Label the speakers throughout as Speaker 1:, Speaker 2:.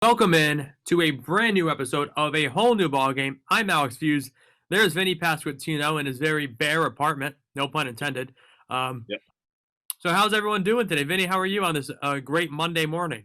Speaker 1: Welcome in to a brand new episode of A Whole New Ballgame. I'm Alex Fuse. There's Vinnie Pasquantino in his very bare apartment, no pun intended.
Speaker 2: Yep.
Speaker 1: So how's everyone doing today? Vinnie, how are you on this great Monday morning?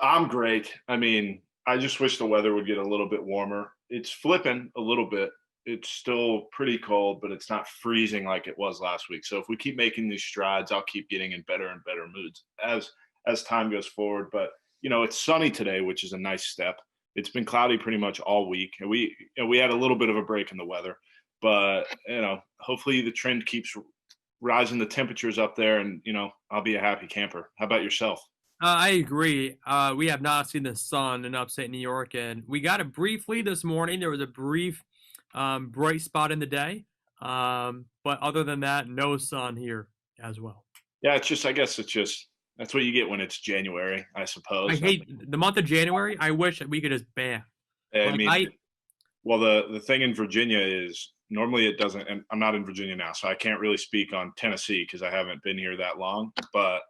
Speaker 2: I'm great. I just wish the weather would get a little bit warmer. It's flipping a little bit. It's still pretty cold, but it's not freezing like it was last week. So if we keep making these strides, I'll keep getting in better and better moods as time goes forward. But it's sunny today, which is a nice step. It's been cloudy pretty much all week, and we had a little bit of a break in the weather. But hopefully the trend keeps rising, the temperatures up there, and I'll be a happy camper. How about yourself?
Speaker 1: I agree. We have not seen the sun in upstate New York, and we got it briefly this morning. There was a brief bright spot in the day, but other than that, no sun here as well.
Speaker 2: Yeah, I guess it's just that's what you get when it's January, I
Speaker 1: I
Speaker 2: suppose.
Speaker 1: hate the month of January. I wish that we could just ban.
Speaker 2: I
Speaker 1: Like
Speaker 2: mean,
Speaker 1: I,
Speaker 2: well, the thing in Virginia is normally it doesn't, and I'm not in Virginia now, so I can't really speak on Tennessee because I haven't been here that long. But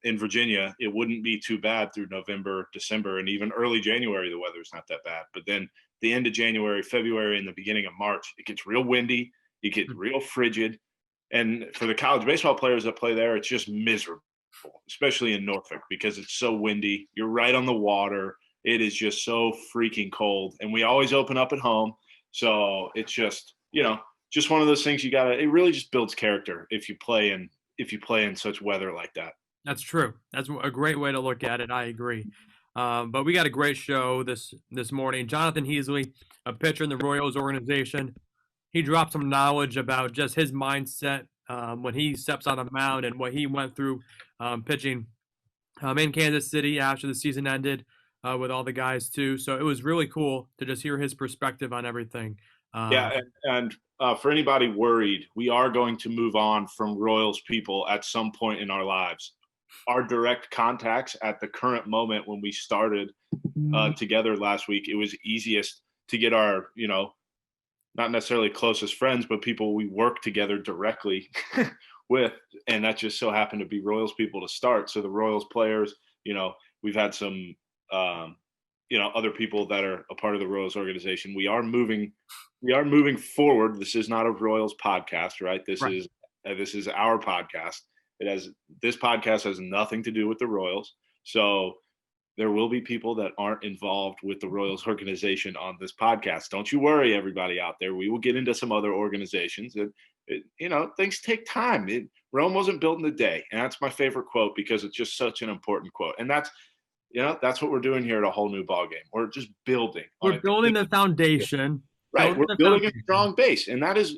Speaker 2: in Virginia, it wouldn't be too bad through November, December, and even early January. The weather's not that bad. But then the end of January, February, and the beginning of March, it gets real windy. It gets real frigid. And for the college baseball players that play there, it's just miserable, especially in Norfolk because it's so windy. You're right on the water. It is just so freaking cold. And we always open up at home. So it's just one of those things it really just builds character if you play in such weather like that.
Speaker 1: That's true. That's a great way to look at it. I agree. But we got a great show this morning. Jonathan Heasley, a pitcher in the Royals organization, he dropped some knowledge about just his mindset when he steps on the mound and what he went through pitching in Kansas City after the season ended with all the guys too. So it was really cool to just hear his perspective on everything.
Speaker 2: Yeah, and for anybody worried, we are going to move on from Royals people at some point in our lives. Our direct contacts at the current moment when we started together last week, it was easiest to get our, not necessarily closest friends, but people we work together directly with. And that just so happened to be Royals people to start. So the Royals players, we've had some, other people that are a part of the Royals organization. We are moving forward. This is not a Royals podcast, right? This is our podcast. This podcast has nothing to do with the Royals. So there will be people that aren't involved with the Royals organization on this podcast. Don't you worry, everybody out there. We will get into some other organizations. Things take time. Rome wasn't built in a day. And that's my favorite quote because it's just such an important quote. And that's what we're doing here at A Whole New Ballgame. We're just building.
Speaker 1: We're building the foundation.
Speaker 2: Right. We're building a strong base. And that is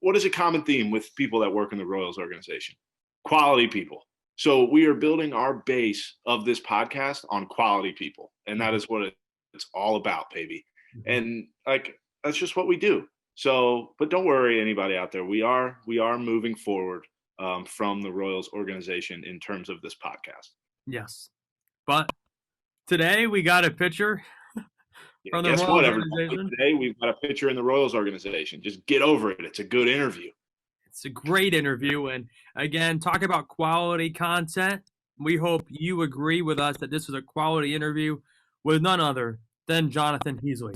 Speaker 2: what is a common theme with people that work in the Royals organization? Quality people. So we are building our base of this podcast on quality people. And that is what it's all about, baby. And that's just what we do. So, but don't worry, anybody out there. We are moving forward from the Royals organization in terms of this podcast.
Speaker 1: Yes. But today we got a pitcher from the
Speaker 2: Guess
Speaker 1: Royals
Speaker 2: what,
Speaker 1: organization.
Speaker 2: everybody? Today we've got a pitcher in the Royals organization. Just get over it. It's a good interview.
Speaker 1: It's a great interview. And again, talk about quality content. We hope you agree with us that this is a quality interview with none other than Jonathan Heasley.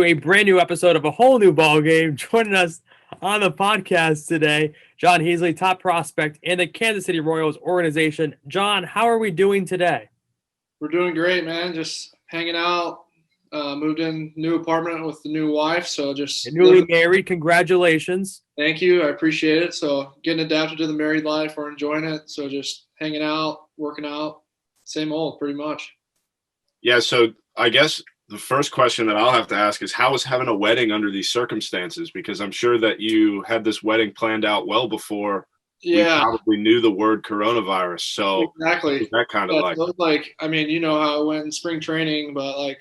Speaker 1: A brand new episode of A Whole New Ballgame. Joining us on the podcast today, John Heasley, top prospect in the Kansas City Royals organization. John, how are we doing today?
Speaker 3: We're doing great, man. Just hanging out. Moved in new apartment with the new wife, so just
Speaker 1: newly married. Congratulations.
Speaker 3: Thank you. I appreciate it. So getting adapted to the married life, we're enjoying it. So just hanging out, working out, same old, pretty much.
Speaker 2: Yeah. So I guess the first question that I'll have to ask is, how is having a wedding under these circumstances? Because I'm sure that you had this wedding planned out well before.
Speaker 3: Yeah,
Speaker 2: we probably knew the word coronavirus. So
Speaker 3: exactly.
Speaker 2: That kind of
Speaker 3: you know how it went in spring training, but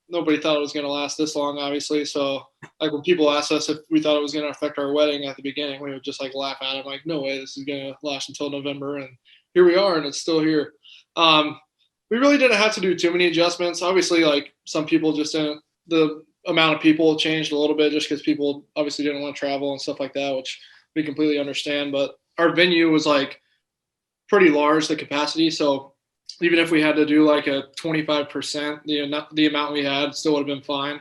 Speaker 3: nobody thought it was going to last this long, obviously. So, when people asked us if we thought it was going to affect our wedding at the beginning, we would just laugh at it. No way, this is going to last until November. And here we are, and it's still here. We really didn't have to do too many adjustments. Obviously, some people just didn't. The amount of people changed a little bit just because people obviously didn't want to travel and stuff like that, which we completely understand. But our venue was pretty large, the capacity. So even if we had to do like a 25%, the amount we had still would have been fine.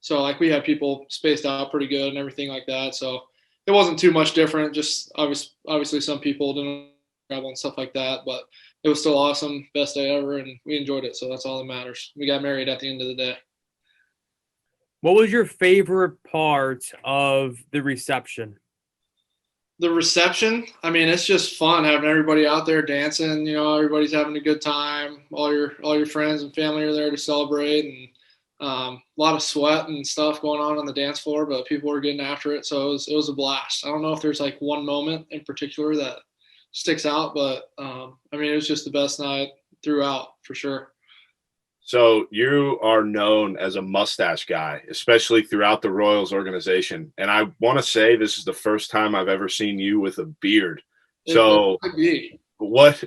Speaker 3: So like we had people spaced out pretty good and everything like that. So it wasn't too much different. Just obviously some people didn't travel and stuff like that, but it was still awesome. Best day ever. And we enjoyed it. So that's all that matters. We got married at the end of the day.
Speaker 1: What was your favorite part of the reception?
Speaker 3: The reception, I mean, it's just fun having everybody out there dancing. Everybody's having a good time. All your friends and family are there to celebrate, and a lot of sweat and stuff going on the dance floor, but people were getting after it, so it was a blast. I don't know if there's like one moment in particular that sticks out, but I mean, it was just the best night throughout for sure.
Speaker 4: So you are known as a mustache guy, especially throughout the Royals organization. And I want to say this is the first time I've ever seen you with a beard. So what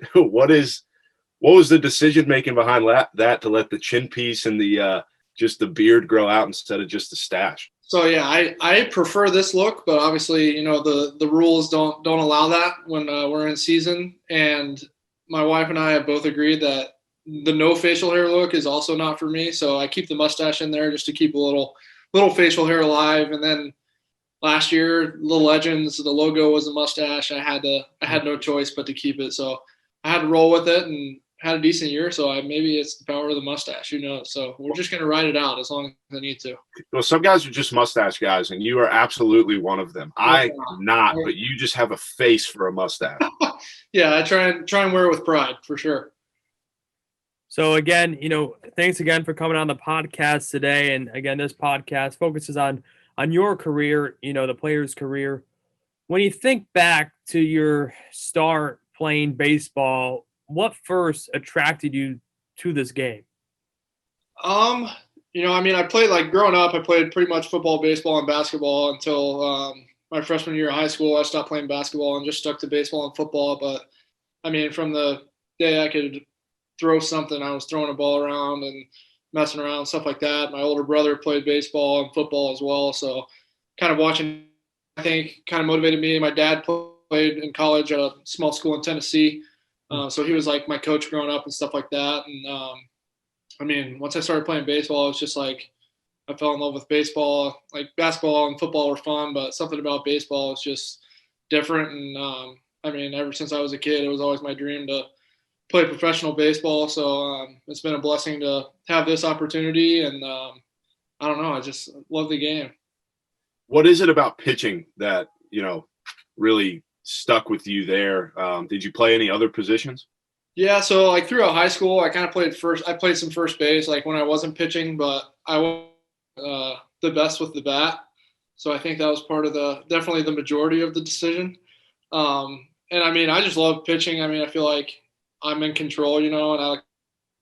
Speaker 4: was the decision making behind that to let the chin piece and the just the beard grow out instead of just the stash?
Speaker 3: So yeah, I prefer this look, but obviously, the rules don't allow that when we're in season. And my wife and I have both agreed that the no facial hair look is also not for me. So I keep the mustache in there just to keep a little facial hair alive. And then last year, the Legends, the logo was a mustache. I had no choice but to keep it. So I had to roll with it and had a decent year. So maybe it's the power of the mustache, who knows? So we're just going to ride it out as long as I need to.
Speaker 4: Well, some guys are just mustache guys, and you are absolutely one of them. I'm not, but you just have a face for a mustache.
Speaker 3: Yeah, I try and wear it with pride for sure.
Speaker 1: So again, thanks again for coming on the podcast today. And again, this podcast focuses on your career, the player's career. When you think back to your start playing baseball, what first attracted you to this game?
Speaker 3: I mean, I played growing up, I played pretty much football, baseball, and basketball until my freshman year of high school. I stopped playing basketball and just stuck to baseball and football. But I mean, from the day I could throw something, I was throwing a ball around and messing around, stuff like that. My older brother played baseball and football as well. So kind of watching, I think, kind of motivated me. My dad played in college at a small school in Tennessee. So he was like my coach growing up and stuff like that. And I mean, once I started playing baseball, it was just like I fell in love with baseball. Like basketball and football were fun, but something about baseball is just different. And I mean, ever since I was a kid, it was always my dream to play professional baseball. So it's been a blessing to have this opportunity. And I don't know, I just love the game.
Speaker 4: What is it about pitching that, really stuck with you there? Did you play any other positions?
Speaker 3: Yeah. So like throughout high school, I kind of played first. I played some first base, like when I wasn't pitching, but I was the best with the bat. So I think that was part of definitely the majority of the decision. And I mean, I just love pitching. I mean, I feel like I'm in control, and I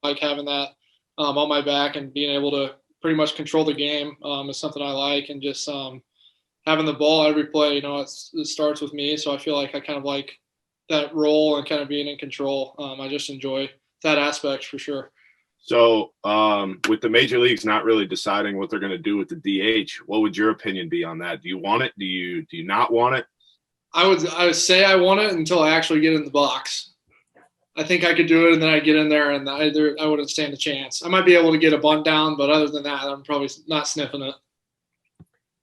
Speaker 3: like having that on my back and being able to pretty much control the game is something I like. And just having the ball every play, it starts with me. So I feel like I kind of like that role and kind of being in control. I just enjoy that aspect for sure.
Speaker 4: So with the major leagues not really deciding what they're going to do with the DH, what would your opinion be on that? Do you want it? Do you not want it?
Speaker 3: I would say I want it until I actually get in the box. I think I could do it, and then I get in there, and I wouldn't stand a chance. I might be able to get a bunt down, but other than that, I'm probably not sniffing it.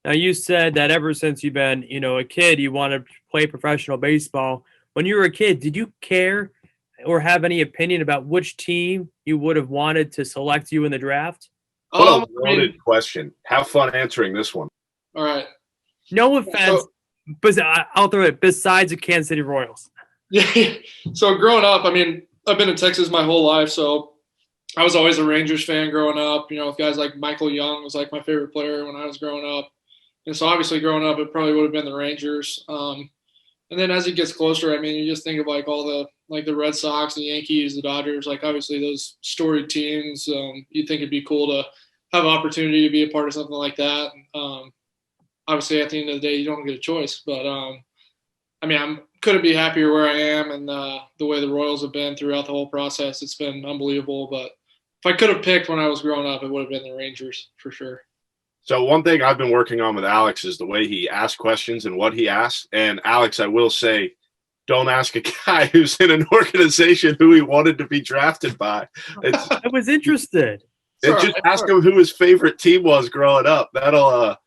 Speaker 1: Now, you said that ever since you've been, a kid, you wanted to play professional baseball. When you were a kid, did you care or have any opinion about which team you would have wanted to select you in the draft?
Speaker 4: What a loaded question. Have fun answering this one.
Speaker 3: All right.
Speaker 1: No offense, but I'll throw it. Besides the Kansas City Royals.
Speaker 3: Yeah. So growing up, I mean, I've been in Texas my whole life, so I was always a Rangers fan growing up. With guys like Michael Young was like my favorite player when I was growing up. And so obviously growing up, it probably would have been the Rangers. And then as it gets closer, I mean, you just think of like all the Red Sox, the Yankees, the Dodgers, like obviously those storied teams. You think it'd be cool to have an opportunity to be a part of something like that. Obviously, at the end of the day, you don't get a choice. But I mean, I couldn't be happier where I am, and the way the Royals have been throughout the whole process. It's been unbelievable. But if I could have picked when I was growing up, it would have been the Rangers for sure.
Speaker 4: So one thing I've been working on with Alex is the way he asks questions and what he asks. And Alex, I will say, don't ask a guy who's in an organization who he wanted to be drafted by.
Speaker 1: I was interested.
Speaker 4: Just ask him who his favorite team was growing up. That'll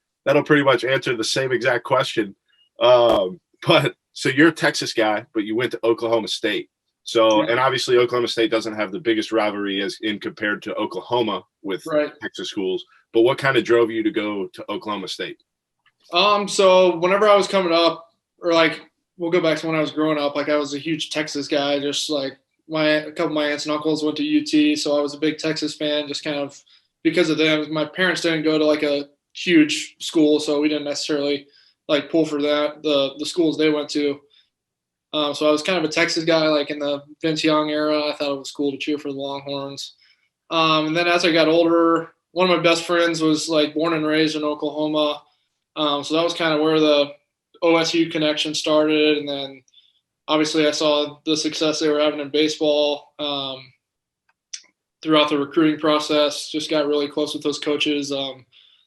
Speaker 4: pretty much answer the same exact question. But so you're a Texas guy, but you went to Oklahoma State. So, and obviously Oklahoma State doesn't have the biggest rivalry as in compared to Oklahoma with Texas schools. But what kind of drove you to go to Oklahoma State?
Speaker 3: So whenever I was coming up, or like we'll go back to when I was growing up, like I was a huge Texas guy. Just like a couple of my aunts and uncles went to UT, so I was a big Texas fan. Just kind of because of them. My parents didn't go to like a huge school, so we didn't necessarily like pull for that the schools they went to. So I was kind of a Texas guy, like in the Vince Young era. I thought it was cool to cheer for the Longhorns. And then as I got older, one of my best friends was like born and raised in Oklahoma. So that was kind of where the OSU connection started. And then obviously I saw the success they were having in baseball throughout the recruiting process. Just got really close with those coaches.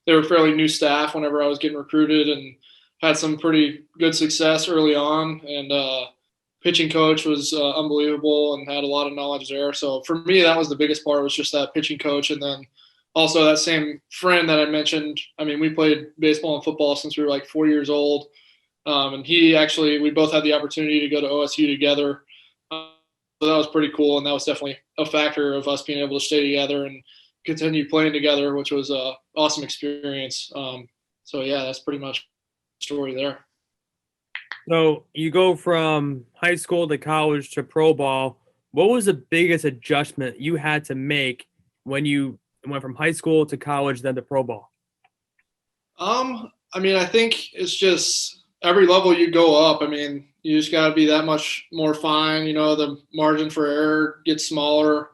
Speaker 3: They were fairly new staff whenever I was getting recruited, and had some pretty good success early on. And pitching coach was unbelievable and had a lot of knowledge there. So for me, that was the biggest part, was just that pitching coach. And then also that same friend that I mentioned, I mean, we played baseball and football since we were like 4 years old. And we both had the opportunity to go to OSU together. So that was pretty cool. And that was definitely a factor of us being able to stay together and continue playing together, which was an awesome experience. So yeah, that's pretty much the story there.
Speaker 1: So you go from high school to college to pro ball. What was the biggest adjustment you had to make when you went from high school to college, then to pro ball?
Speaker 3: I mean, I think it's just every level you go up. I mean, you just got to be that much more fine. You know, the margin for error gets smaller.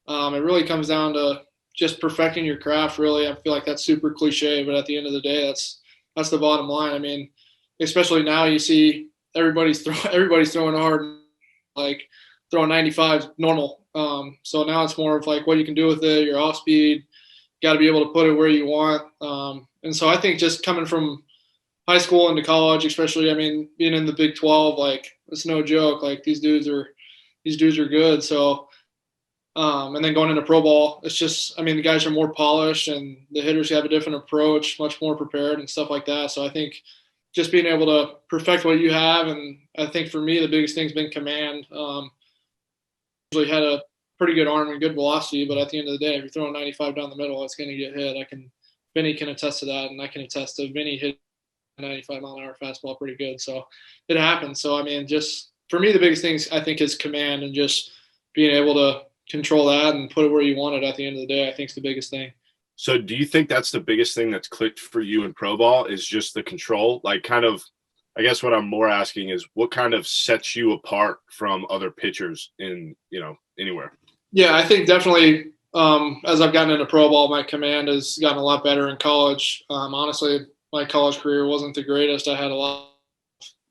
Speaker 3: It really comes down to just perfecting your craft. Really, I feel like that's super cliche, but at the end of the day, that's the bottom line. I mean, especially now you see everybody's throwing hard, like throwing 95 normal. So now it's more of like what you can do with it, your off speed, got to be able to put it where you want. And so I think just coming from high school into college, especially, I mean, being in the Big 12, like it's no joke. Like these dudes are good. So, and then going into pro ball, it's just, I mean, the guys are more polished and the hitters have a different approach, much more prepared and stuff like that. So I think just being able to perfect what you have. And I think for me, the biggest thing's been command. Usually had a pretty good arm and good velocity, but at the end of the day, if you're throwing 95 down the middle, it's going to get hit. Vinnie can attest to that, and I can attest to Vinnie hit 95-mile-an-hour fastball pretty good. So it happens. So, I mean, just for me, the biggest thing I think is command, and just being able to control that and put it where you want it at the end of the day, I think is the biggest thing.
Speaker 4: So do you think that's the biggest thing that's clicked for you in pro ball, is just the control? Like, kind of, I guess what I'm more asking is what kind of sets you apart from other pitchers in, anywhere?
Speaker 3: Yeah, I think definitely as I've gotten into pro ball, my command has gotten a lot better in college. Honestly, my college career wasn't the greatest. I had a lot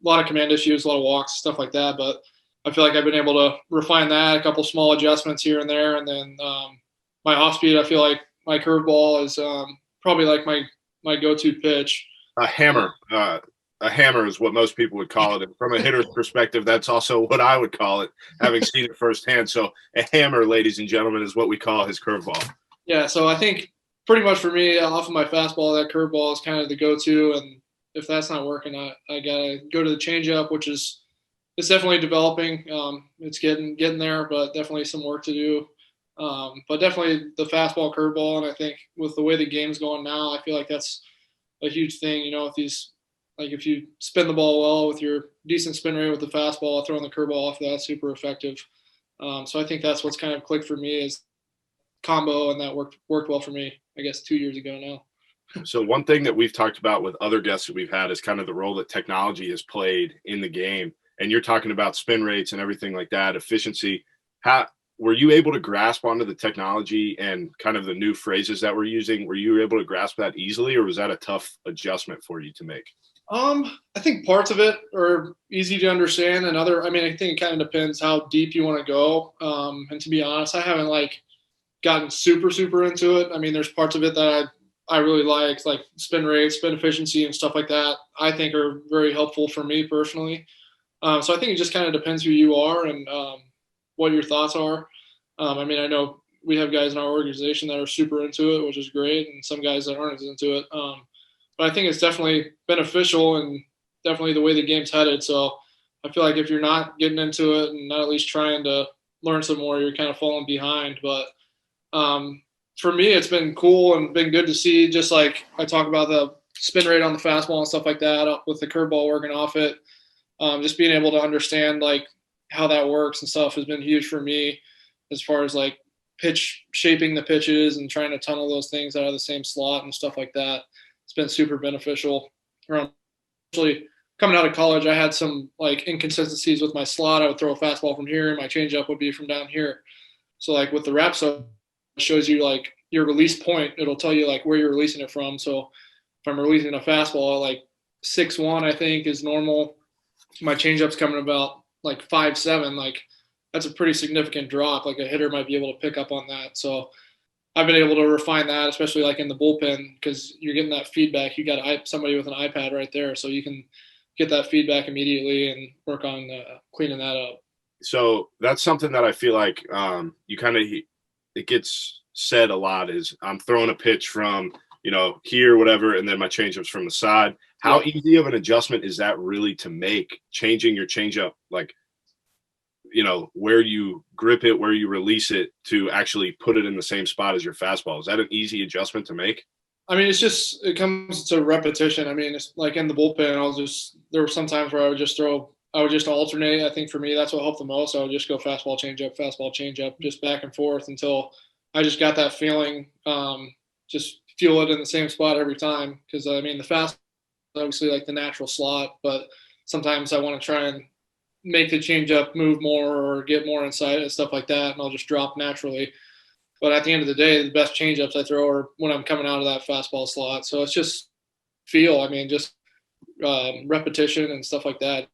Speaker 3: of command issues, a lot of walks, stuff like that. But I feel like I've been able to refine that, a couple small adjustments here and there. And then my off speed, I feel like my curveball is probably like my go-to pitch.
Speaker 4: A hammer is what most people would call it. And from a hitter's perspective, that's also what I would call it, having seen it firsthand. So a hammer, ladies and gentlemen, is what we call his curveball.
Speaker 3: Yeah, so I think pretty much for me, off of my fastball, that curveball is kind of the go-to. And if that's not working, I got to go to the changeup, which is it's definitely developing. It's getting there, but definitely some work to do. But definitely the fastball, curveball, and I think with the way the game's going now, I feel like that's a huge thing. With these, like if you spin the ball well with your decent spin rate with the fastball, throwing the curveball off that's super effective. So I think that's what's kind of clicked for me is combo, and that worked well for me, I guess, 2 years ago now.
Speaker 4: So one thing that we've talked about with other guests that we've had is kind of the role that technology has played in the game. And you're talking about spin rates and everything like that, efficiency. How were you able to grasp onto the technology and kind of the new phrases that we're using? Were you able to grasp that easily, or was that a tough adjustment for you to make?
Speaker 3: I think parts of it are easy to understand, and I think it kind of depends how deep you want to go. And to be honest, I haven't gotten super into it. I mean, there's parts of it that I really like spin rate, spin efficiency, and stuff like that. I think are very helpful for me personally. So I think it just kind of depends who you are and what your thoughts are. I mean, I know we have guys in our organization that are super into it, which is great, and some guys that aren't as into it. But I think it's definitely beneficial and definitely the way the game's headed. So I feel like if you're not getting into it and not at least trying to learn some more, you're kind of falling behind. But for me, it's been cool and been good to see, just like I talk about the spin rate on the fastball and stuff like that with the curveball working off it. Just being able to understand like how that works and stuff has been huge for me as far as like pitch shaping the pitches and trying to tunnel those things out of the same slot and stuff like that. It's been super beneficial. Actually, coming out of college, I had some like inconsistencies with my slot. I would throw a fastball from here, and my changeup would be from down here. So like with the Rapso, it shows you like your release point. It'll tell you like where you're releasing it from. So if I'm releasing a fastball like 6-1, I think is normal. My changeup's coming about like 5-7. Like that's a pretty significant drop. Like a hitter might be able to pick up on that. So I've been able to refine that, especially like in the bullpen, because you're getting that feedback. You got somebody with an iPad right there, so you can get that feedback immediately and work on cleaning that up.
Speaker 4: So that's something that I feel like you kind of it gets said a lot is I'm throwing a pitch from here, whatever, and then my changeup's from the side. How easy of an adjustment is that really to make, changing your changeup, like where you grip it, where you release it, to actually put it in the same spot as your fastball? Is that an easy adjustment to make?
Speaker 3: I mean, it comes to repetition. I mean, it's like in the bullpen, there were some times where I would just alternate. I think for me, that's what helped the most. I would just go fastball, changeup, just back and forth until I just got that feeling, just feel it in the same spot every time. Because, I mean, the fastball is obviously like the natural slot, but sometimes I want to try and make the changeup move more or get more inside and stuff like that, and I'll just drop naturally. But at the end of the day, the best changeups I throw are when I'm coming out of that fastball slot. So it's just feel. I mean, just repetition and stuff like that,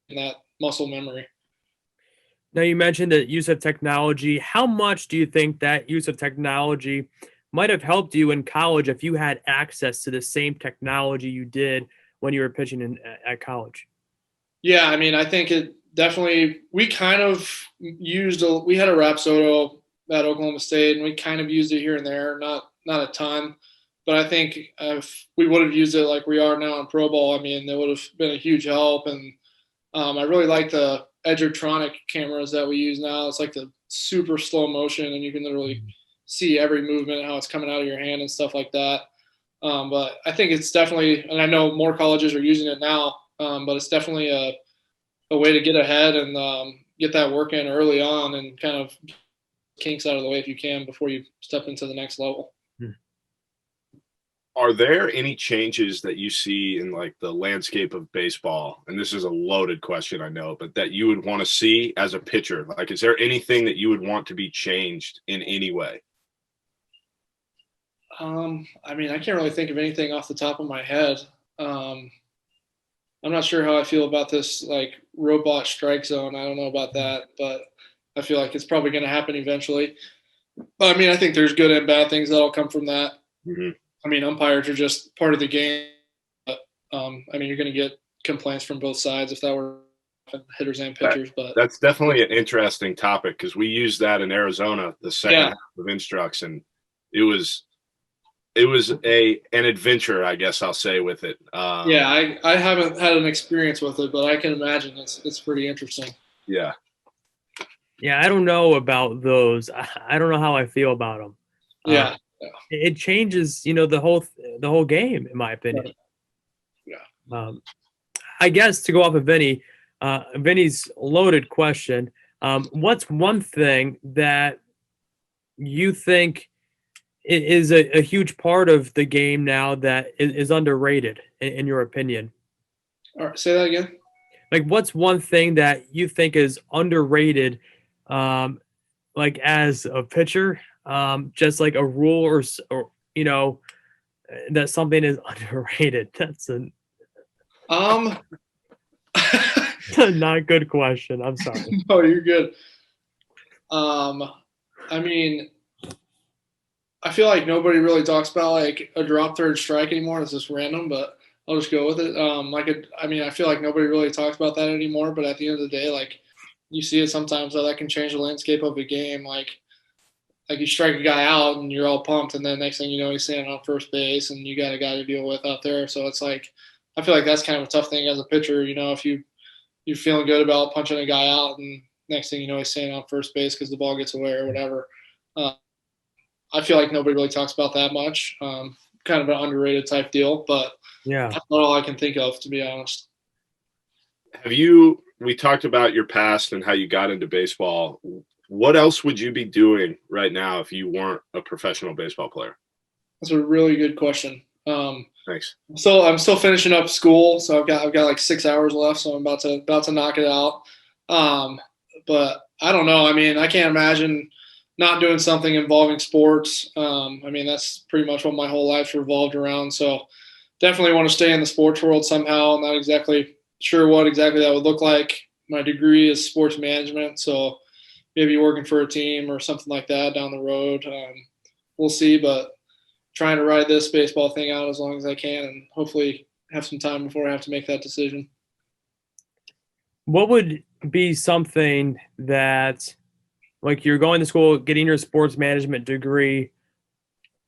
Speaker 3: and that muscle memory.
Speaker 1: Now, you mentioned the use of technology. How much do you think that use of technology might have helped you in college if you had access to the same technology you did when you were pitching at college?
Speaker 3: Yeah, I mean, I think it definitely. We kind of we had a Rapsodo at Oklahoma State, and we kind of used it here and there, not a ton. But I think if we would have used it like we are now in Pro Bowl, I mean, it would have been a huge help. And I really like the Edgertronic cameras that we use now. It's like the super slow motion, and you can literally see every movement, how it's coming out of your hand and stuff like that. But I think it's definitely, and I know more colleges are using it now, but it's definitely a way to get ahead and get that work in early on and kind of kinks out of the way if you can before you step into the next level.
Speaker 4: Are there any changes that you see in like the landscape of baseball? And this is a loaded question, I know, but that you would want to see as a pitcher? Like, is there anything that you would want to be changed in any way?
Speaker 3: I mean, I can't really think of anything off the top of my head. I'm not sure how I feel about this like robot strike zone. I don't know about that, but I feel like it's probably going to happen eventually. But I mean, I think there's good and bad things that'll come from that.
Speaker 4: Mm-hmm.
Speaker 3: I mean, umpires are just part of the game. But, I mean, you're going to get complaints from both sides if that were hitters and pitchers. But
Speaker 4: that's definitely an interesting topic because we used that in Arizona, the second half of instructs, and it was an adventure, I guess I'll say, with it.
Speaker 3: I haven't had an experience with it, but I can imagine it's pretty interesting.
Speaker 4: Yeah.
Speaker 1: Yeah, I don't know about those. I don't know how I feel about them.
Speaker 3: Yeah.
Speaker 1: It changes, the whole game, in my opinion.
Speaker 3: Yeah.
Speaker 1: I guess to go off of Vinnie, Vinnie's loaded question. What's one thing that you think is a huge part of the game now that is underrated, in your opinion?
Speaker 3: All right, say that again.
Speaker 1: Like, what's one thing that you think is underrated, like as a pitcher? Just like a rule or that something is underrated. That's a not a good question. I'm sorry.
Speaker 3: No, you're good. I mean, I feel like nobody really talks about like a drop third strike anymore. It's just random, but I'll just go with it. I feel like nobody really talks about that anymore, but at the end of the day, like you see it sometimes that can change the landscape of a game. Like you strike a guy out and you're all pumped, and then next thing you know, he's standing on first base and you got a guy to deal with out there. So it's like, I feel like that's kind of a tough thing as a pitcher. If you're feeling good about punching a guy out and next thing you know, he's standing on first base because the ball gets away or whatever. I feel like nobody really talks about that much. Kind of an underrated type deal, but
Speaker 1: Yeah.
Speaker 3: that's not all I can think of, to be honest.
Speaker 4: We talked about your past and how you got into baseball. What else would you be doing right now if you weren't a professional baseball player?
Speaker 3: That's a really good question.
Speaker 4: Thanks.
Speaker 3: So I'm still finishing up school, so I've got like 6 hours left, so I'm about to knock it out. But I don't know. I mean, I can't imagine not doing something involving sports. That's pretty much what my whole life revolved around. So definitely want to stay in the sports world somehow. I'm not exactly sure what exactly that would look like. My degree is sports management, so maybe working for a team or something like that down the road. We'll see, but trying to ride this baseball thing out as long as I can and hopefully have some time before I have to make that decision.
Speaker 1: What would be something that, like, you're going to school, getting your sports management degree,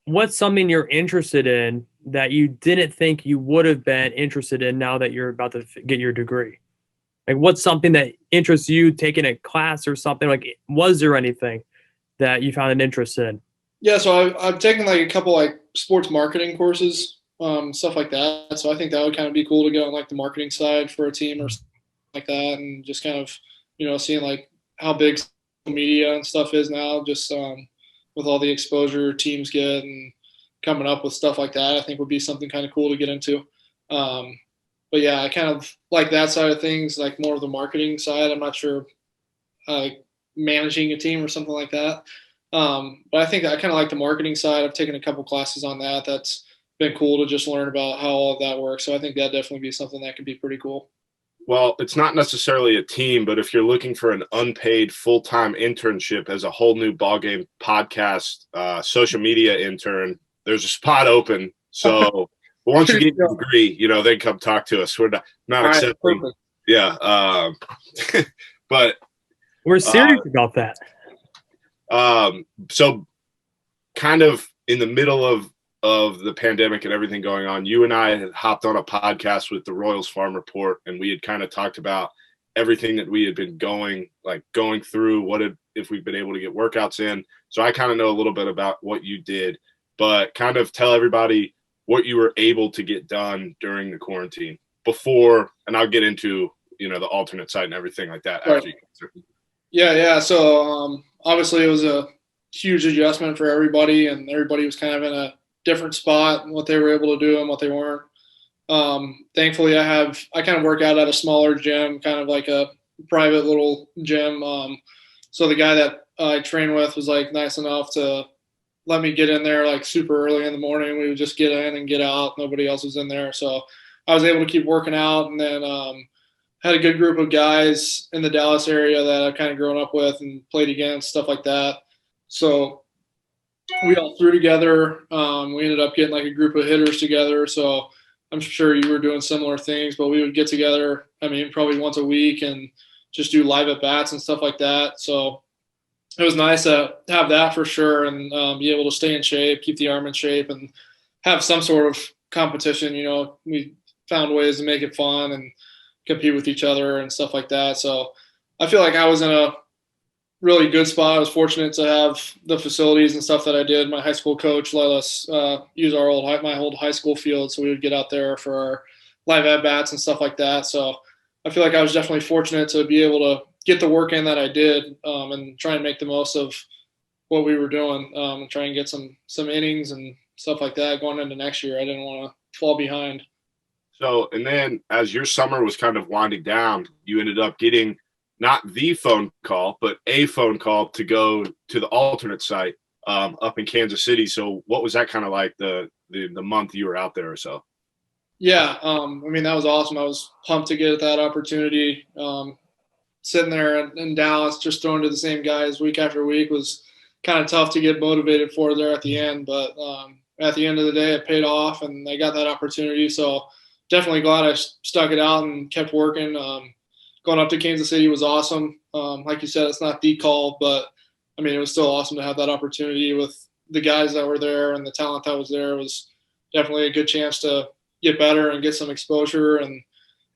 Speaker 1: what's something you're interested in that you didn't think you would have been interested in now that you're about to get your degree? Like, what's something that interests you taking a class or something? Like, was there anything that you found an interest in?
Speaker 3: Yeah, so I've taken like a couple like sports marketing courses, stuff like that. So I think that would kind of be cool to get on like the marketing side for a team or something like that, and just kind of seeing like how big social media and stuff is now, just with all the exposure teams get and coming up with stuff like that. I think would be something kind of cool to get into. But yeah, I kind of like that side of things, like more of the marketing side. I'm not sure, like managing a team or something like that. But I think I kind of like the marketing side. I've taken a couple classes on that. That's been cool to just learn about how all of that works. So I think that'd definitely be something that could be pretty cool.
Speaker 4: Well, it's not necessarily a team, but if you're looking for an unpaid full-time internship as a whole new Ballgame podcast, social media intern, there's a spot open. So but once you get your degree, they come talk to us. We're not accepting.
Speaker 3: Perfect.
Speaker 4: Yeah. But
Speaker 1: we're serious about that.
Speaker 4: So kind of in the middle of the pandemic and everything going on, you and I had hopped on a podcast with the Royals Farm Report, and we had kind of talked about everything that we had been going through, if we've been able to get workouts in. So I kind of know a little bit about what you did, but kind of tell everybody what you were able to get done during the quarantine before, and I'll get into, the alternate site and everything like that.
Speaker 3: Right.
Speaker 4: After you answer.
Speaker 3: Yeah. So obviously it was a huge adjustment for everybody, and everybody was kind of in a different spot and what they were able to do and what they weren't. Thankfully, I kind of work out at a smaller gym, kind of like a private little gym. So the guy that I train with was like nice enough to let me get in there like super early in the morning. We would just get in and get out. Nobody else was in there. So I was able to keep working out, and then had a good group of guys in the Dallas area that I've kind of grown up with and played against, stuff like that. So we all threw together. We ended up getting like a group of hitters together. So I'm sure you were doing similar things, but we would get together, probably once a week and just do live at bats and stuff like that. So it was nice to have that for sure, and be able to stay in shape, keep the arm in shape, and have some sort of competition. We found ways to make it fun and compete with each other and stuff like that. So I feel like I was in a really good spot. I was fortunate to have the facilities and stuff that I did. My high school coach let us use my old high school field, so we would get out there for our live at bats and stuff like that. So I feel like I was definitely fortunate to be able to get the work in that I did, and try and make the most of what we were doing, and try and get some innings and stuff like that going into next year. I didn't want to fall behind.
Speaker 4: So, and then as your summer was kind of winding down, you ended up getting not the phone call, but a phone call to go to the alternate site up in Kansas City. So what was that kind of like the month you were out there or so?
Speaker 3: Yeah. That was awesome. I was pumped to get that opportunity. Sitting there in Dallas, just throwing to the same guys week after week was kind of tough to get motivated for there at the end. But at the end of the day, it paid off, and I got that opportunity. So definitely glad I stuck it out and kept working. Going up to Kansas City was awesome. Like you said, it's not the call, but I mean, it was still awesome to have that opportunity with the guys that were there and the talent that was there. It was definitely a good chance to get better and get some exposure and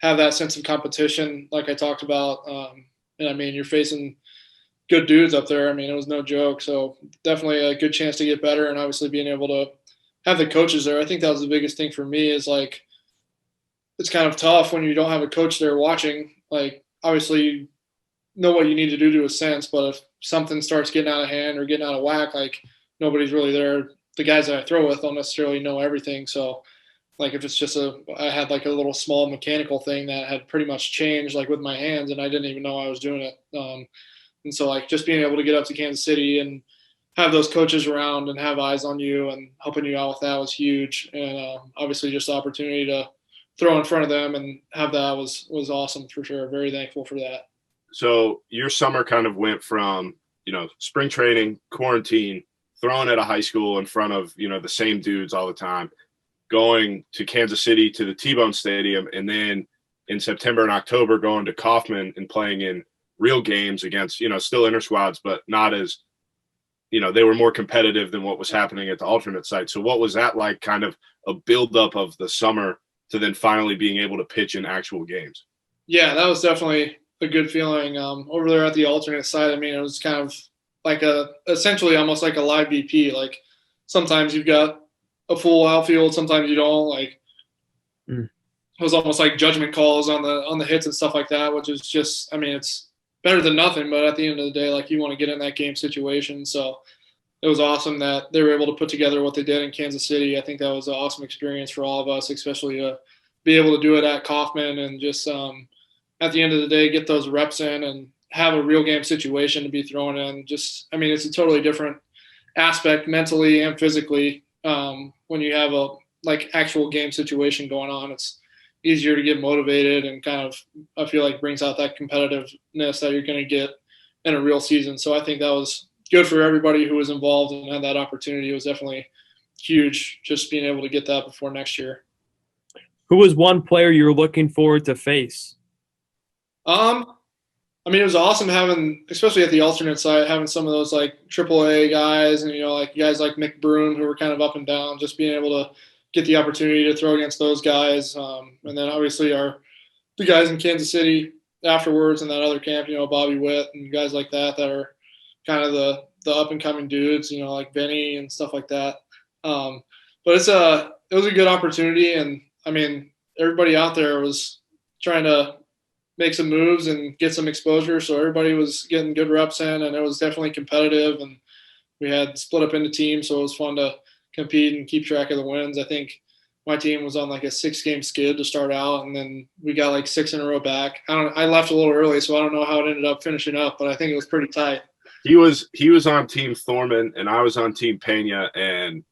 Speaker 3: have that sense of competition, like I talked about. And I mean, you're facing good dudes up there. I mean, it was no joke. So definitely a good chance to get better, and obviously being able to have the coaches there. I think that was the biggest thing for me is like, it's kind of tough when you don't have a coach there watching. Like, obviously you know what you need to do to a sense, but if something starts getting out of hand or getting out of whack, like nobody's really there. The guys that I throw with don't necessarily know everything. So like if it's just I had like a little small mechanical thing that had pretty much changed like with my hands and I didn't even know I was doing it. And so like just being able to get up to Kansas City and have those coaches around and have eyes on you and helping you out with that was huge. And obviously just the opportunity to throw in front of them and have that was awesome for sure. Very thankful for that.
Speaker 4: So your summer kind of went from, spring training, quarantine, throwing at a high school in front of, the same dudes all the time, going to Kansas City to the T-Bone Stadium, and then in September and October going to Kaufman and playing in real games against, still inter squads, but not as, they were more competitive than what was happening at the alternate site. So what was that like, kind of a buildup of the summer to then finally being able to pitch in actual games?
Speaker 3: Yeah, that was definitely a good feeling. Over there at the alternate side, I mean, it was kind of like essentially almost like a live BP. Like sometimes you've got a full outfield, sometimes you don't. Like it was almost like judgment calls on the hits and stuff like that, which is just, I mean, it's better than nothing. But at the end of the day, like you want to get in that game situation. So it was awesome that they were able to put together what they did in Kansas City. I think that was an awesome experience for all of us, especially to be able to do it at Kaufman and just at the end of the day get those reps in and have a real game situation to be thrown in. Just, I mean, it's a totally different aspect mentally and physically when you have a like actual game situation going on. It's easier to get motivated and kind of, I feel like, brings out that competitiveness that you're going to get in a real season. So I think that was good for everybody who was involved and had that opportunity. It was definitely huge just being able to get that before next year.
Speaker 1: Who was one player you were looking forward to face?
Speaker 3: I mean, it was awesome having, especially at the alternate side, having some of those like AAA guys and, like guys like Mick Broom who were kind of up and down, just being able to get the opportunity to throw against those guys. And then obviously the guys in Kansas City afterwards in that other camp, Bobby Witt and guys like that are kind of the up and coming dudes, like Vinnie and stuff like that. But it was a good opportunity. And I mean, everybody out there was trying to make some moves and get some exposure. So everybody was getting good reps in, and it was definitely competitive. And we had split up into teams, so it was fun to compete and keep track of the wins. I think my team was on like a 6-game skid to start out, and then we got like 6 in a row back. I left a little early, so I don't know how it ended up finishing up, but I think it was pretty tight.
Speaker 4: He was on Team Thorman, and I was on Team Pena, and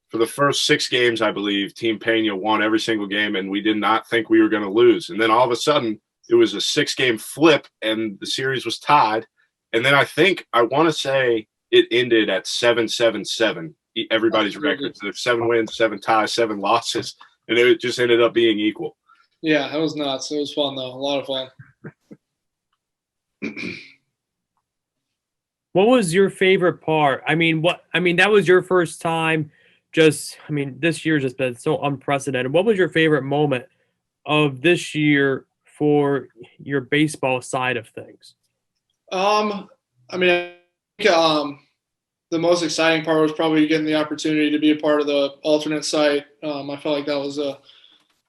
Speaker 4: for the first 6 games, I believe, Team Pena won every single game, and we did not think we were going to lose. And then all of a sudden, it was a 6-game flip, and the series was tied. And then I want to say it ended at 7-7-7, everybody's record. So there's 7 wins, 7 ties, 7 losses, and it just ended up being equal.
Speaker 3: Yeah, it was nuts. It was fun, though. A lot of fun.
Speaker 1: What was your favorite part? I mean, that was your first time. This year's just been so unprecedented. What was your favorite moment of this year for your baseball side of things?
Speaker 3: I think the most exciting part was probably getting the opportunity to be a part of the alternate site. I felt like that was a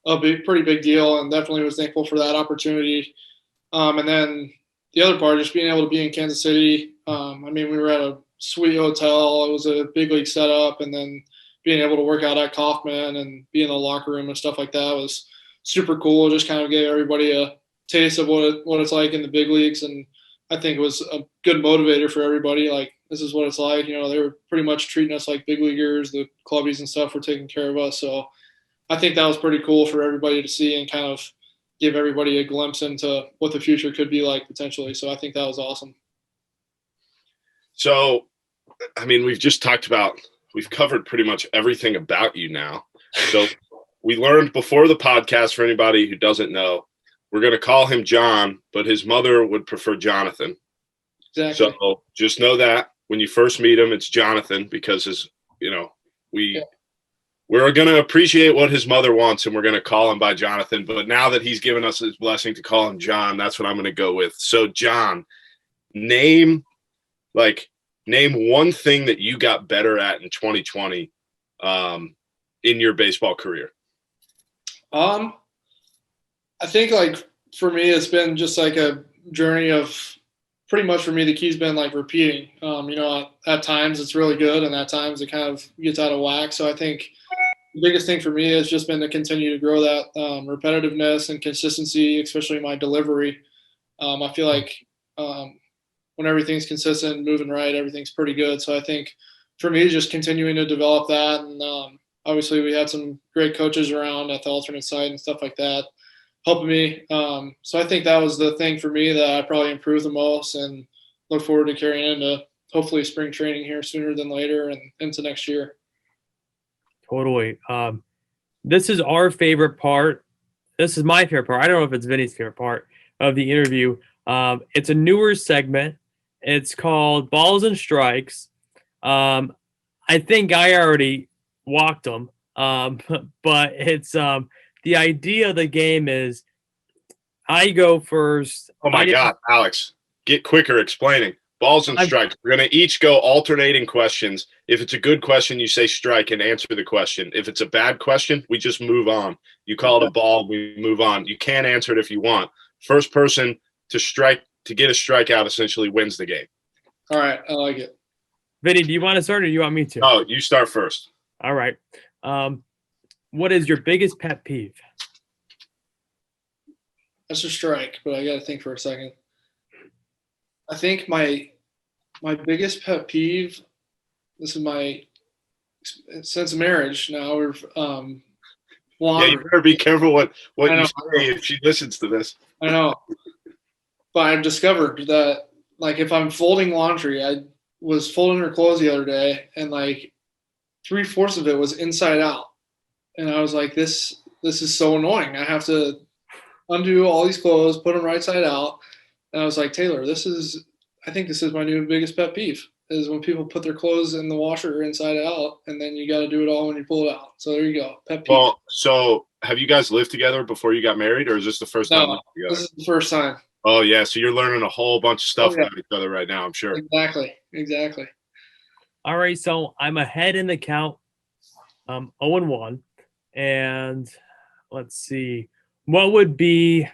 Speaker 3: pretty big deal, and definitely was thankful for that opportunity. And then the other part, just being able to be in Kansas City. We were at a sweet hotel. It was a big league setup, and then being able to work out at Kaufman and be in the locker room and stuff like that was super cool. Just kind of gave everybody a taste of what it's like in the big leagues, and I think it was a good motivator for everybody. Like, this is what it's like. They were pretty much treating us like big leaguers. The clubbies and stuff were taking care of us. So I think that was pretty cool for everybody to see and kind of give everybody a glimpse into what the future could be like potentially. So I think that was awesome.
Speaker 4: So, we've just talked about, we've covered pretty much everything about you now. So we learned before the podcast, for anybody who doesn't know, we're going to call him John, but his mother would prefer Jonathan.
Speaker 3: Exactly.
Speaker 4: So just know that when you first meet him, it's Jonathan, because we're going to appreciate what his mother wants, and we're going to call him by Jonathan. But now that he's given us his blessing to call him John, that's what I'm going to go with. So John, name one thing that you got better at in 2020 in your baseball career.
Speaker 3: I think like for me, it's been just like a journey of pretty much for me, the key's been like repeating. At times it's really good, and at times it kind of gets out of whack. So I think the biggest thing for me has just been to continue to grow that repetitiveness and consistency, especially my delivery. I feel like when everything's consistent, moving right, everything's pretty good. So I think for me, just continuing to develop that. And obviously we had some great coaches around at the alternate site and stuff like that helping me. So I think that was the thing for me that I probably improved the most, and look forward to carrying into hopefully spring training here sooner than later and into next year.
Speaker 1: Totally. This is our favorite part. This is my favorite part. I don't know if it's Vinny's favorite part of the interview. It's a newer segment. It's called Balls and Strikes. I think I already walked them, but it's the idea of the game is I go first.
Speaker 4: Oh my God, Alex, get quicker explaining. Balls and strikes. We're going to each go alternating questions. If it's a good question, you say strike and answer the question. If it's a bad question, we just move on. You call it a ball, we move on. You can answer it if you want. First person to get a strikeout essentially wins the game.
Speaker 3: All right, I like it.
Speaker 1: Vinny, do you want to start or do you want me to?
Speaker 4: Oh, you start first.
Speaker 1: All right. What is your biggest pet peeve?
Speaker 3: That's a strike, but I got to think for a second. I think my biggest pet peeve, this is my since marriage now, we're
Speaker 4: yeah, you better be careful what you say if she listens to this.
Speaker 3: I know. But I've discovered that like if I'm folding laundry, I was folding her clothes the other day and like 3/4 of it was inside out. And I was like, this is so annoying. I have to undo all these clothes, put them right side out. And I was like, Taylor, I think this is my new biggest pet peeve, is when people put their clothes in the washer inside out, and then you got to do it all when you pull it out. So there you go. Pet peeve.
Speaker 4: Well, so have you guys lived together before you got married, or is this the first time living together?
Speaker 3: This is the first time.
Speaker 4: Oh, yeah. So you're learning a whole bunch of stuff about each other right now, I'm sure.
Speaker 3: Exactly.
Speaker 1: All right. So I'm ahead in the count. 0-1. And let's see. What would be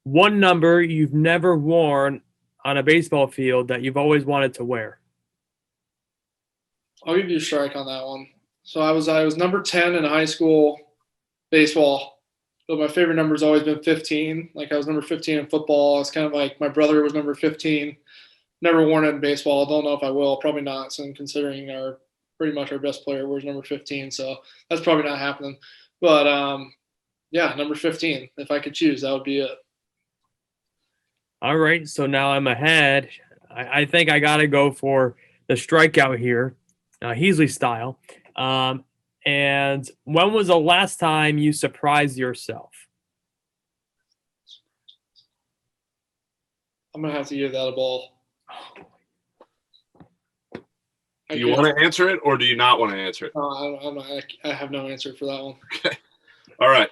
Speaker 1: one number you've never worn on a baseball field that you've always wanted to wear?
Speaker 3: I'll give you a strike on that one. So I was number 10 in high school baseball, but my favorite number has always been 15. Like I was number 15 in football. It's kind of like my brother was number 15. Never worn it in baseball. Don't know if I will. Probably not. So considering pretty much our best player wears number 15, so that's probably not happening. But yeah, number 15. If I could choose, that would be it.
Speaker 1: All right, so now I'm ahead. I think I got to go for the strikeout here, Heasley style. And when was the last time you surprised yourself?
Speaker 3: I'm going to have to give that a ball.
Speaker 4: Do you want to answer it, or do you not want to answer it?
Speaker 3: I have no answer for that one.
Speaker 4: Okay. All right.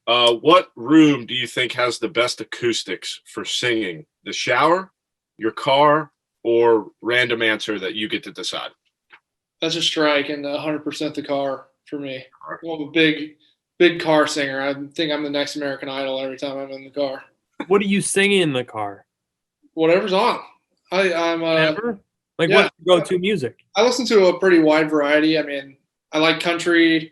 Speaker 4: What room do you think has the best acoustics for singing? The shower, your car, or random answer that you get to decide?
Speaker 3: That's a strike, and 100% the car for me. I'm a big car singer. I think I'm the next American Idol every time I'm in the car.
Speaker 1: What are you singing in the car?
Speaker 3: Whatever's on. I'm
Speaker 1: Whatever? Like, what's your go-to music?
Speaker 3: I listen to a pretty wide variety. I mean, I like country.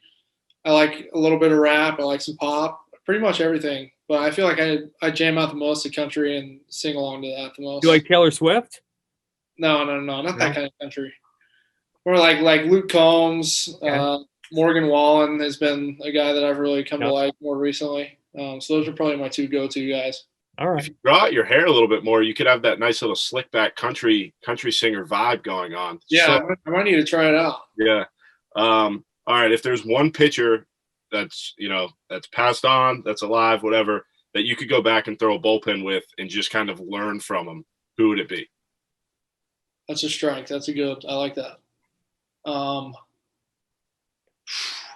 Speaker 3: I like a little bit of rap. I like some pop. Pretty much everything. But I feel like I jam out the most to country and sing along to that the most.
Speaker 1: You like Taylor Swift?
Speaker 3: No, not that kind of country. Or like Luke Combs, Morgan Wallen has been a guy that I've really come to like more recently. So those are probably my two go-to guys.
Speaker 1: All right.
Speaker 4: If you draw out your hair a little bit more, you could have that nice little slick back country singer vibe going on.
Speaker 3: Yeah, so, I might need to try it out.
Speaker 4: Yeah. all right, if there's one pitcher that's passed on, that's alive, whatever, that you could go back and throw a bullpen with and just kind of learn from them, who would it be?
Speaker 3: That's a strike. That's a good. I like that.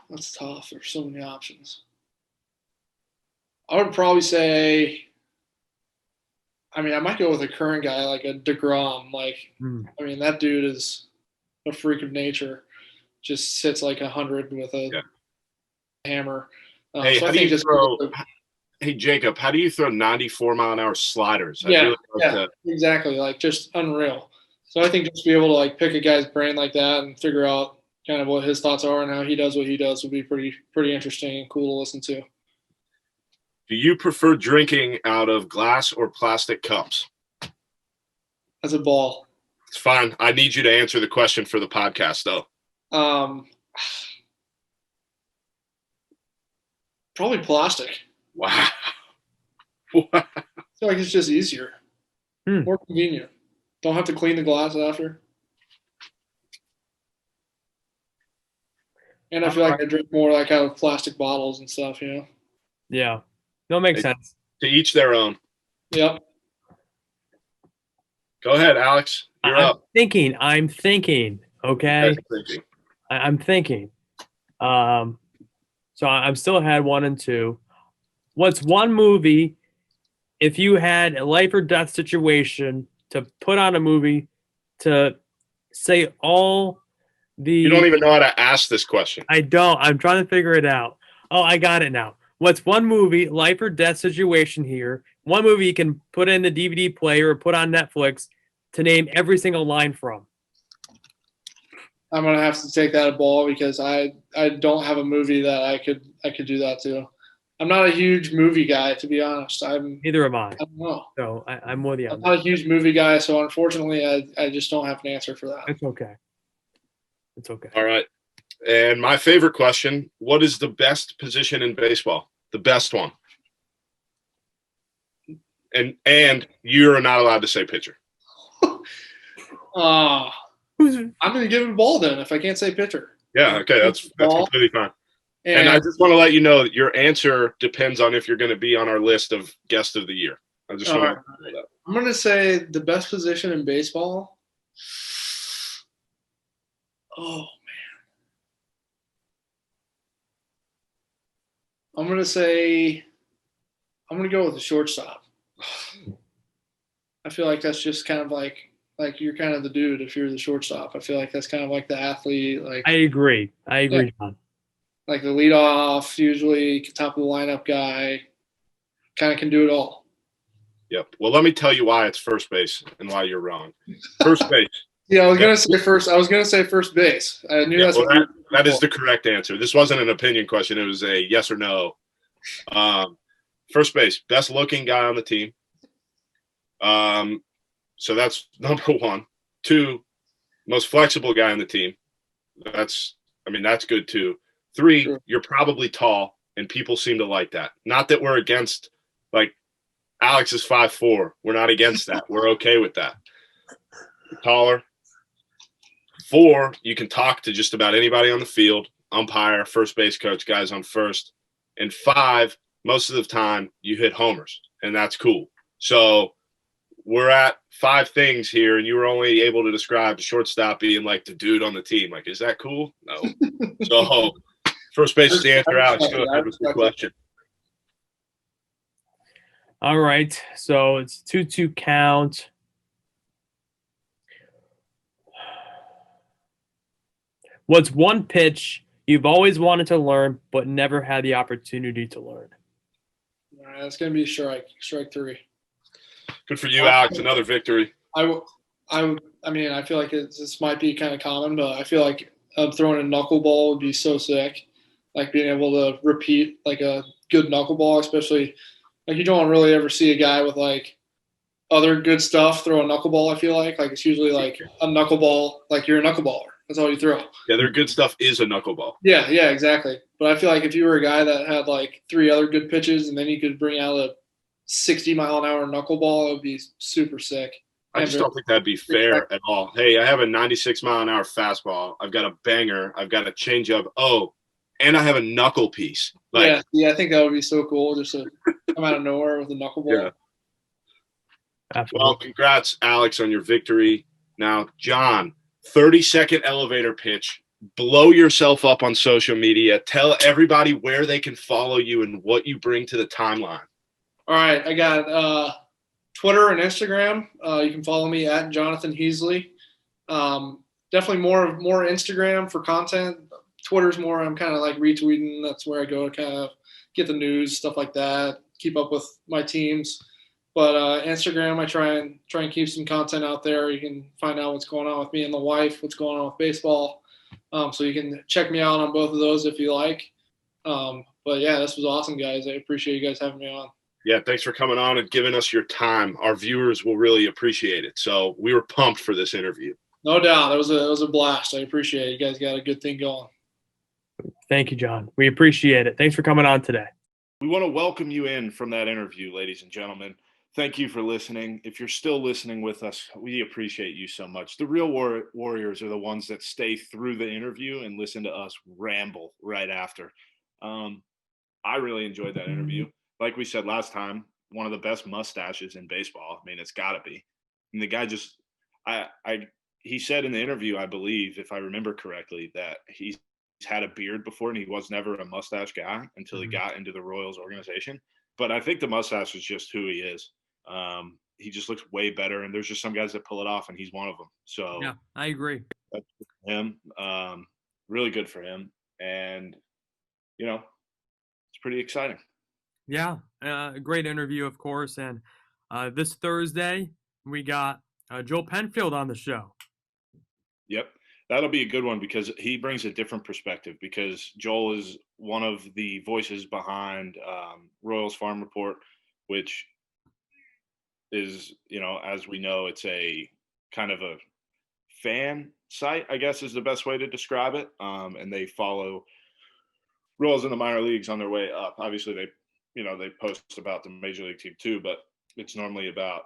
Speaker 3: That's tough. There's so many options. I would probably say. I mean, I might go with a current guy like a DeGrom. I mean, that dude is a freak of nature. Just sits like 100 with a hammer.
Speaker 4: Hey, hey, Jacob, how do you throw 94-mile-an-hour sliders?
Speaker 3: Exactly. Like, just unreal. So I think just be able to like pick a guy's brain like that and figure out kind of what his thoughts are and how he does what he does would be pretty interesting and cool to listen to.
Speaker 4: Do you prefer drinking out of glass or plastic cups?
Speaker 3: As a ball.
Speaker 4: It's fine. I need you to answer the question for the podcast, though.
Speaker 3: Probably plastic.
Speaker 4: Wow.
Speaker 3: I feel like it's just easier. More convenient. Don't have to clean the glass after. And I feel like I drink more like out of plastic bottles and stuff, you know?
Speaker 1: Yeah. No, makes sense.
Speaker 4: To each their own.
Speaker 3: Yep.
Speaker 4: Go ahead, Alex. You're up.
Speaker 1: I'm thinking. Okay. I'm thinking. So I'm still ahead 1-2. What's one movie, if you had a life or death situation to put on a movie to say all the.
Speaker 4: You don't even know how to ask this question.
Speaker 1: I don't. I'm trying to figure it out. Oh, I got it now. What's one movie, life or death situation here? One movie you can put in the DVD player or put on Netflix to name every single line from.
Speaker 3: I'm gonna have to take that ball because I don't have a movie that I could do that to. I'm not a huge movie guy, to be honest.
Speaker 1: Neither am I.
Speaker 3: I don't know.
Speaker 1: So I'm with you.
Speaker 3: I'm not a huge movie guy, so unfortunately, I just don't have an answer for that.
Speaker 1: It's okay. It's okay.
Speaker 4: All right. And my favorite question: what is the best position in baseball? The best one. And you're not allowed to say pitcher.
Speaker 3: I'm going to give it a ball then if I can't say pitcher.
Speaker 4: Yeah, okay, that's completely fine. And I just want to let you know that your answer depends on if you're going to be on our list of guest of the year. I just want to know that.
Speaker 3: I'm going to say the best position in baseball. Oh, man. I'm going to go with the shortstop. I feel like that's just kind of like you're kind of the dude if you're the shortstop. I feel like that's kind of like the athlete. Like
Speaker 1: I agree, John.
Speaker 3: Like the leadoff, usually top of the lineup guy, kind of can do it all.
Speaker 4: Yep. Well, let me tell you why it's first base and why you're wrong. First base.
Speaker 3: Yeah, I was gonna say first base. I knew
Speaker 4: that is the correct answer. This wasn't an opinion question. It was a yes or no. First base, best looking guy on the team. So that's number one. 2, most flexible guy on the team. That's good too. 3, sure. You're probably tall, and people seem to like that. Not that we're against, like, Alex is 5'4". We're not against that. We're okay with that. You're taller. 4, you can talk to just about anybody on the field, umpire, first base coach, guys on first. And 5, most of the time you hit homers, and that's cool. So we're at 5 things here, and you were only able to describe the shortstop being like the dude on the team. Like, is that cool? No. So first base is the answer, Alex. Go ahead with the question.
Speaker 1: All right. So it's 2-2 count. What's one pitch you've always wanted to learn but never had the opportunity to learn?
Speaker 3: All right, that's going to be strike 3.
Speaker 4: Good for you, Alex. Another victory.
Speaker 3: I mean, I feel like this might be kind of common, but I feel like throwing a knuckleball would be so sick. Like being able to repeat like a good knuckleball, especially like you don't really ever see a guy with like other good stuff throw a knuckleball. I feel like it's usually like a knuckleball, like you're a knuckleballer. That's all you throw.
Speaker 4: Yeah, their good stuff is a knuckleball.
Speaker 3: Yeah, exactly. But I feel like if you were a guy that had like 3 other good pitches and then you could bring out a 60-mile-an-hour knuckleball, it would be super sick.
Speaker 4: I just don't think that'd be fair at all. Hey, I have a 96-mile-an-hour fastball. I've got a banger. I've got a changeup. Oh, and I have a knuckle piece.
Speaker 3: Like, yeah, I think that would be so cool just to come out of nowhere with a knuckleball.
Speaker 4: Yeah. Absolutely. Well, congrats, Alex, on your victory. Now, John, 30-second elevator pitch. Blow yourself up on social media. Tell everybody where they can follow you and what you bring to the timeline.
Speaker 3: All right, I got Twitter and Instagram. You can follow me at Jonathan Heasley. Definitely more Instagram for content. Twitter's more I'm kind of like retweeting. That's where I go to kind of get the news, stuff like that, keep up with my teams. But Instagram, I try and keep some content out there. You can find out what's going on with me and the wife, what's going on with baseball. So you can check me out on both of those if you like. But yeah, this was awesome, guys. I appreciate you guys having me on.
Speaker 4: Yeah, thanks for coming on and giving us your time. Our viewers will really appreciate it. So we were pumped for this interview.
Speaker 3: No doubt. It was a blast. I appreciate it. You guys got a good thing going.
Speaker 1: Thank you, John. We appreciate it. Thanks for coming on today.
Speaker 2: We want to welcome you in from that interview, ladies and gentlemen. Thank you for listening. If you're still listening with us, we appreciate you so much. The real warriors are the ones that stay through the interview and listen to us ramble right after. I really enjoyed that interview. Like we said last time, one of the best mustaches in baseball. I mean, it's got to be. And the guy just he said in the interview, I believe, if I remember correctly, that he's had a beard before and he was never a mustache guy until he got into the Royals organization. But I think the mustache is just who he is. He just looks way better, and there's just some guys that pull it off, and he's one of them. So
Speaker 1: yeah, I agree.
Speaker 2: That's him. Really good for him, and it's pretty exciting.
Speaker 1: Yeah, great interview, of course. And this Thursday we got Joel Penfield on the show.
Speaker 2: Yep. That'll be a good one because he brings a different perspective, because Joel is one of the voices behind Royals Farm Report, which is, as we know, it's a kind of a fan site, I guess is the best way to describe it. And they follow Royals in the minor leagues on their way up. Obviously, they post about the major league team too, but it's normally about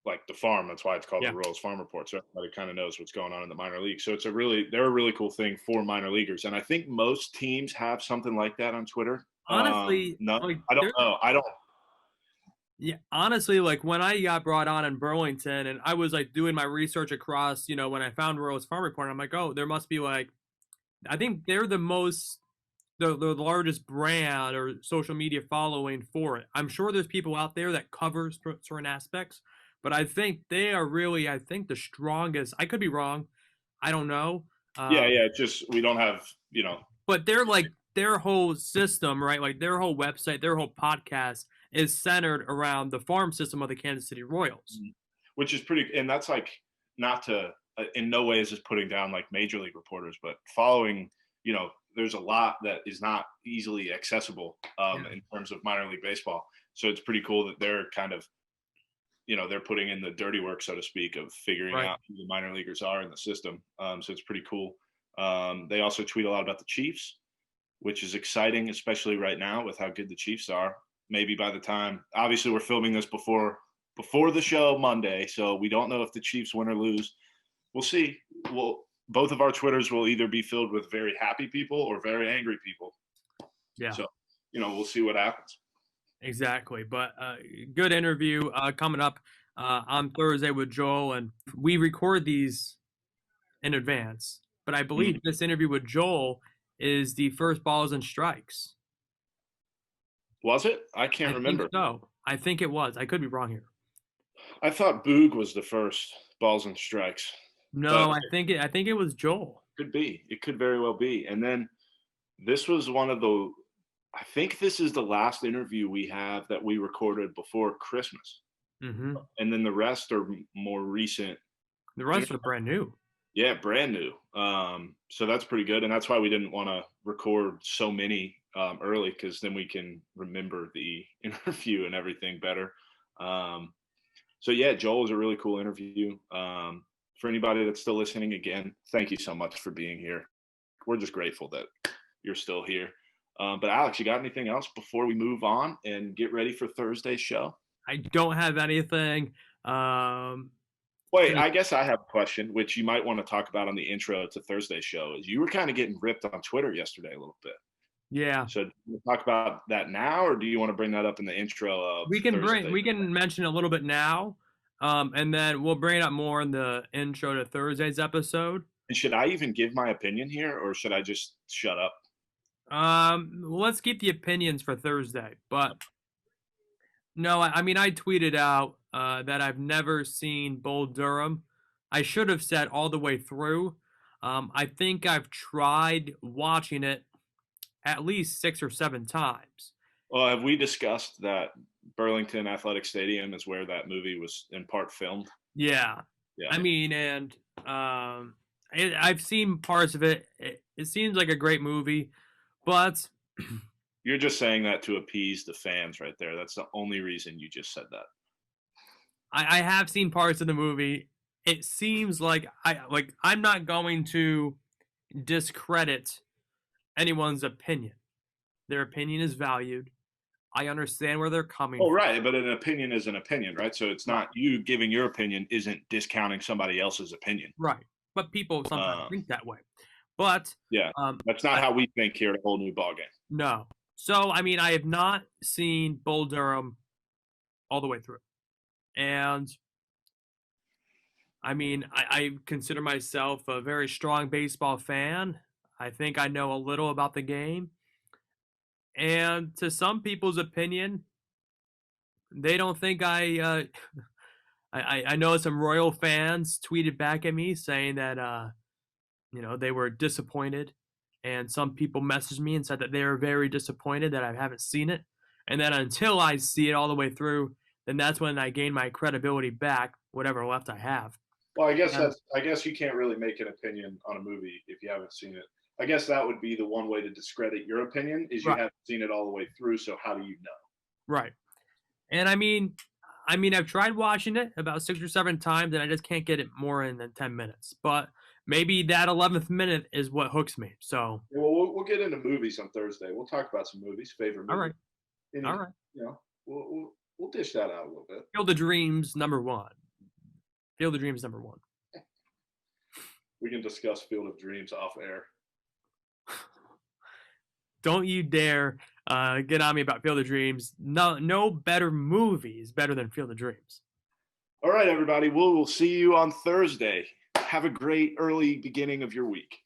Speaker 2: like the farm. That's why it's called the Royals Farm Report. So everybody kind of knows what's going on in the minor league. So they're a really cool thing for minor leaguers. And I think most teams have something like that on Twitter.
Speaker 1: Honestly,
Speaker 2: no, I don't know. I don't.
Speaker 1: Yeah, honestly, like when I got brought on in Burlington and I was like doing my research across, when I found Royals Farm Report, I'm like, oh, there must be like, I think they're the largest brand or social media following for it. I'm sure there's people out there that covers certain aspects, but I think they are really, the strongest. I could be wrong. I don't know.
Speaker 2: Yeah. Just we don't have,
Speaker 1: But they're like their whole system, right? Like their whole website, their whole podcast is centered around the farm system of the Kansas City Royals.
Speaker 2: Which is pretty, and that's like not to, in no way is this putting down like major league reporters, but following, there's a lot that is not easily accessible in terms of minor league baseball. So it's pretty cool that they're kind of, they're putting in the dirty work, so to speak, of figuring out who the minor leaguers are in the system. So it's pretty cool. They also tweet a lot about the Chiefs, which is exciting, especially right now with how good the Chiefs are. Maybe by the time, obviously we're filming this before the show Monday, so we don't know if the Chiefs win or lose. We'll see. Both of our Twitters will either be filled with very happy people or very angry people.
Speaker 1: Yeah.
Speaker 2: So, we'll see what happens.
Speaker 1: Exactly. But good interview coming up on Thursday with Joel, and we record these in advance. But I believe this interview with Joel is the first Balls and Strikes.
Speaker 2: Was it? I can't remember.
Speaker 1: So I think it was. I could be wrong here.
Speaker 2: I thought Boog was the first Balls and Strikes.
Speaker 1: No, I think it was Joel.
Speaker 2: Could be. It could very well be. And then this was I think this is the last interview we have that we recorded before Christmas.
Speaker 1: Mm-hmm.
Speaker 2: And then the rest are more recent.
Speaker 1: The rest are brand new.
Speaker 2: Yeah, brand new. So that's pretty good. And that's why we didn't want to record so many early, because then we can remember the interview and everything better. So yeah, Joel was a really cool interview. For anybody that's still listening, again, thank you so much for being here. We're just grateful that you're still here. But Alex, you got anything else before we move on and get ready for Thursday's show?
Speaker 1: I don't have anything.
Speaker 2: Wait, I guess I have a question, which you might want to talk about on the intro to Thursday's show. Is you were kind of getting ripped on Twitter yesterday a little bit.
Speaker 1: Yeah.
Speaker 2: So do you talk about that now, or do you want to bring that up in the intro of
Speaker 1: We can
Speaker 2: Thursday?
Speaker 1: mention a little bit now, and then we'll bring it up more in the intro to Thursday's episode.
Speaker 2: And should I even give my opinion here, or should I just shut up?
Speaker 1: Let's keep the opinions for Thursday. But no, I mean, I tweeted out that I've never seen Bull Durham. I should have said all the way through. I think I've tried watching it at least 6 or 7 times.
Speaker 2: Well, have we discussed that Burlington Athletic Stadium is where that movie was in part filmed?
Speaker 1: Yeah. I mean, and I've seen parts of it. It seems like a great movie, but
Speaker 2: you're just saying that to appease the fans right there. That's the only reason you just said that.
Speaker 1: I have seen parts of the movie. It seems like I'm not going to discredit anyone's opinion. Their opinion is valued. I understand where they're coming from.
Speaker 2: Oh, right. But an opinion is an opinion, right? So it's not you giving your opinion isn't discounting somebody else's opinion.
Speaker 1: Right. But people sometimes think that way. But
Speaker 2: yeah, that's not how we think here at Whole New Ballgame.
Speaker 1: No. So, I mean, I have not seen Bull Durham all the way through. And I mean, I consider myself a very strong baseball fan. I think I know a little about the game. And to some people's opinion, they don't think I know some Royal fans tweeted back at me saying that, they were disappointed. And some people messaged me and said that they were very disappointed that I haven't seen it. And then until I see it all the way through, then that's when I gain my credibility back, whatever left I have.
Speaker 2: Well, I guess you can't really make an opinion on a movie if you haven't seen it. I guess that would be the one way to discredit your opinion is you haven't seen it all the way through. So how do you know?
Speaker 1: Right. And I mean, I've tried watching it about 6 or 7 times, and I just can't get it more than 10 minutes. But maybe that 11th minute is what hooks me. So
Speaker 2: we'll get into movies on Thursday. We'll talk about some movies, favorite movies.
Speaker 1: All right.
Speaker 2: We'll dish that out a little bit.
Speaker 1: Field of Dreams #1. Field of Dreams #1.
Speaker 2: We can discuss Field of Dreams off air.
Speaker 1: Don't you dare get on me about Field of Dreams. No better movie is better than Field of Dreams.
Speaker 2: All right, everybody. We'll see you on Thursday. Have a great early beginning of your week.